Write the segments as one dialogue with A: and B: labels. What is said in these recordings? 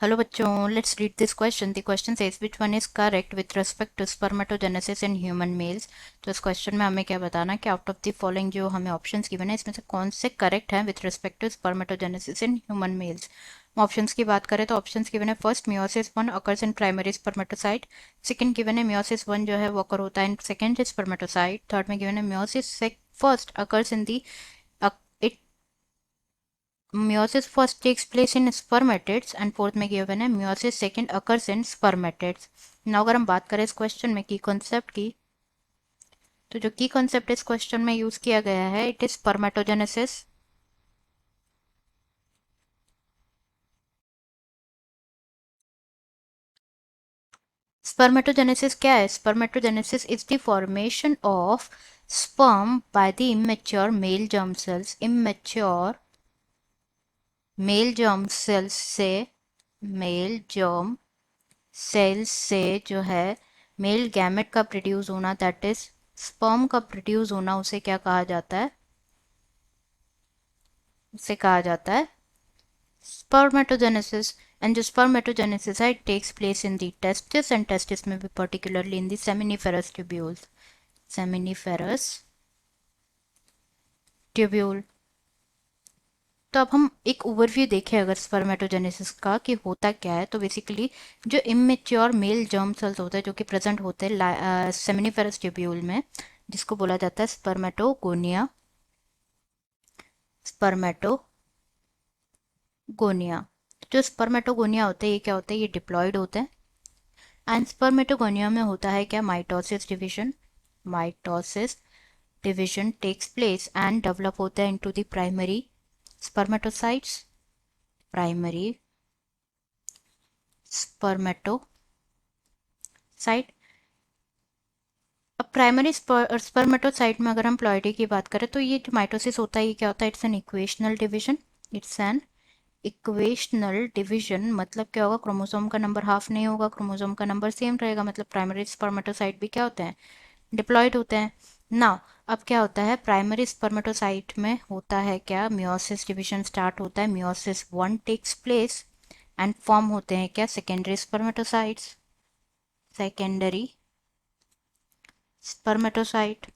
A: Hello बच्चों, let's read this question. The question says which one is correct with respect to spermatogenesis in human males. तो इस question में हमें क्या बताना कि आउट ऑफ द फॉलोइंग जो हमें ऑप्शंस गिवन है इसमें से कौन से करेक्ट हैं with respect to spermatogenesis in human males. Options की बात करें तो ऑप्शंस गिवन है first meiosis one occurs in primary spermatocyte. Second given है मियोसिस वन जो है वो अकर होता है इन सेकेंडरी स्पर्मेटोसाइट. थर्ड में गिवन है meiosis first occurs in the meiosis first takes place in spermatids and fourth में गिवन है meiosis second occurs in spermatids. Now अगर हम बात करें इस क्वेश्चन में की कॉन्सेप्ट की, तो जो की कॉन्सेप्ट इस क्वेश्चन में यूज किया गया है इट इज स्पर्मेटोजेनेसिस. स्पर्मेटोजेनेसिस क्या है? Spermatogenesis is the formation of sperm by the immature male germ cells. immature male germ cells से मेल जर्म सेल्स से जो है मेल गैमेट का प्रोड्यूस होना, दैट इज स्पर्म का प्रोड्यूस होना, उसे क्या कहा जाता है? उसे कहा जाता है स्पर्मेटोजेनेसिस. एंड जो स्पर्मेटोजेनेसिस है it takes place in the testis and testis में भी particularly in the seminiferous tubules. Seminiferous tubule. तो अब हम एक ओवरव्यू देखें अगर स्पर्मेटोजेनेसिस का कि होता क्या है, तो बेसिकली जो इमेच्योर मेल जर्म सेल्स होते हैं जो कि प्रेजेंट होते हैं सेमिनिफेरस ट्यूब्यूल में, जिसको बोला जाता है स्पर्मेटोगोनिया. स्पर्मेटोगोनिया. जो स्पर्मेटोगोनिया होते हैं ये क्या होते हैं? ये डिप्लॉयड होते हैं. एंड स्पर्मेटोगोनिया में होता है क्या? Mitosis division. Mitosis division takes place and develop होता है into the primary spermatocytes. Primary spermatocyte. अब प्राइमरी स्पर्मेटोसाइट में अगर हम प्लॉइडी की बात करें तो ये जो माइटोसिस होता है ये क्या होता है? It's an equational division. It's an equational division मतलब क्या होगा? क्रोमोसोम का नंबर हाफ नहीं होगा, क्रोमोसोम का नंबर सेम रहेगा. मतलब प्राइमरी स्पर्मेटोसाइट भी क्या होते हैं? डिप्लॉयड होते हैं. नाउ अब क्या होता है? प्राइमरी स्पर्मेटोसाइट में होता है क्या? मियोसिस डिवीजन स्टार्ट होता है. Meiosis one takes place and form होते हैं क्या? Secondary spermatocytes. Secondary spermatocyte.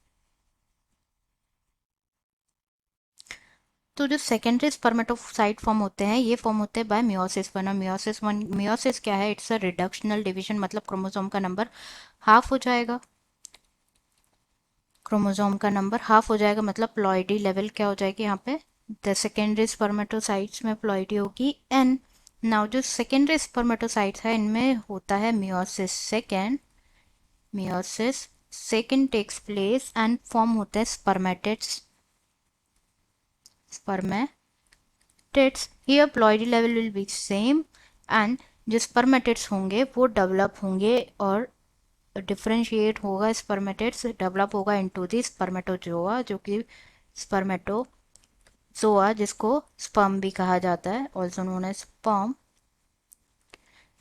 A: तो जो सेकेंडरी स्पर्मेटोसाइट फॉर्म होते हैं ये फॉर्म होते हैं बाय मियोसिस वन. और मियोसिस वन, मियोसिस क्या है? इट्स अ रिडक्शनल डिवीजन मतलब क्रोमोसोम का नंबर हाफ हो जाएगा. क्रोमोसोम का नंबर हाफ हो जाएगा मतलब प्लॉइडी लेवल क्या हो जाएगी यहाँ पे? द सेकेंडरी स्पर्मेटोसाइट्स में प्लॉइडी होगी एन. नाउ जो सेकेंडरी स्पर्मेटोसाइट्स है इनमें होता है meiosis second. Meiosis second takes place and form होता है spermatids. Spermatids here ploidy level will be same and जो स्पर्मेटिड्स होंगे वो डेवलप होंगे और डिफरेंशिएट होगा. स्पर्मेटिड्स डेवलप होगा इनटू दी स्पर्मेटोजोआ जो कि स्पर्मेटोजोआ जिसको स्पर्म भी कहा जाता है, also known as sperm.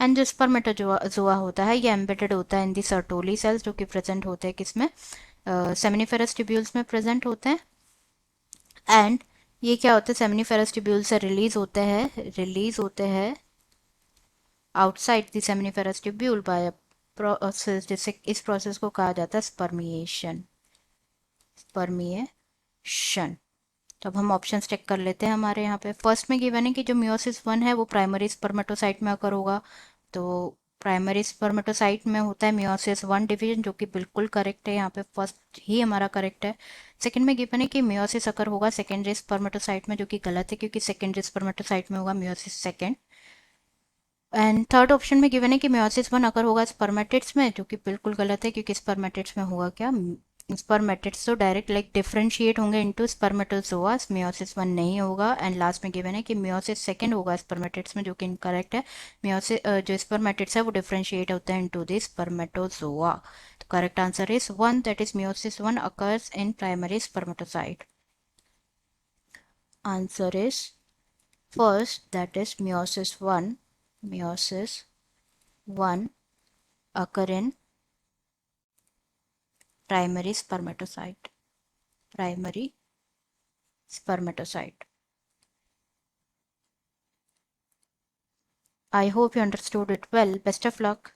A: And जो स्पर्मेटोजोआ होता है ये एम्बेडेड होता है इन दी सर्टोली सेल्स जो कि प्रेजेंट होते हैं किसमें? सेमिनिफेरस ट्यूब्यूल्स में प्रेजेंट होते हैं. एंड ये क्या होता है? सेमिनिफेरस ट्यूब्यूल से रिलीज होते हैं outside the seminiferous tubule by process, जिससे इस प्रोसेस को कहा जाता है स्पर्मिएशन. स्पर्मिएशन. तो अब हम ऑप्शंस चेक कर लेते हैं. हमारे यहाँ पे फर्स्ट में गिवन है कि जो मियोसिस वन है वो प्राइमरी स्पर्मेटोसाइट में अकर होगा. तो प्राइमरी स्पर्मेटोसाइट में होता है मियोसिस वन डिवीजन जो कि बिल्कुल करेक्ट है. यहाँ पे फर्स्ट ही हमारा करेक्ट है. सेकंड में गिवन है कि मियोसिस अकर होगा सेकेंडरी स्पर्मेटोसाइट में जो कि गलत है क्योंकि सेकेंडरी स्पर्मेटोसाइट में होगा meiosis second. And third option में गिवन है कि मियोसिस वन अगर होगा स्पर्मेटिड्स में जो कि बिल्कुल गलत है क्योंकि स्पर्मेटिड्स में होगा क्या? स्पर्मेटिड्स तो डायरेक्ट लाइक डिफरेंशिएट होंगे इनटू स्पर्मेटोजोआ. मियोसिस वन नहीं होगा. एंड लास्ट में गिवन है कि मियोसिस सेकंड होगा स्पर्मेटिड्स में जो कि इनकरेक्ट है. मियोसिस जो स्पर्मेटिड्स है वो डिफरेंशिएट होते हैं इनटू द स्पर्मेटोजोआ. तो correct answer is one, that is meiosis one occurs in primary spermatocyte. Answer is first, that is meiosis one. meiosis one occur in primary spermatocyte. Primary spermatocyte. I hope you understood it well. Best of luck.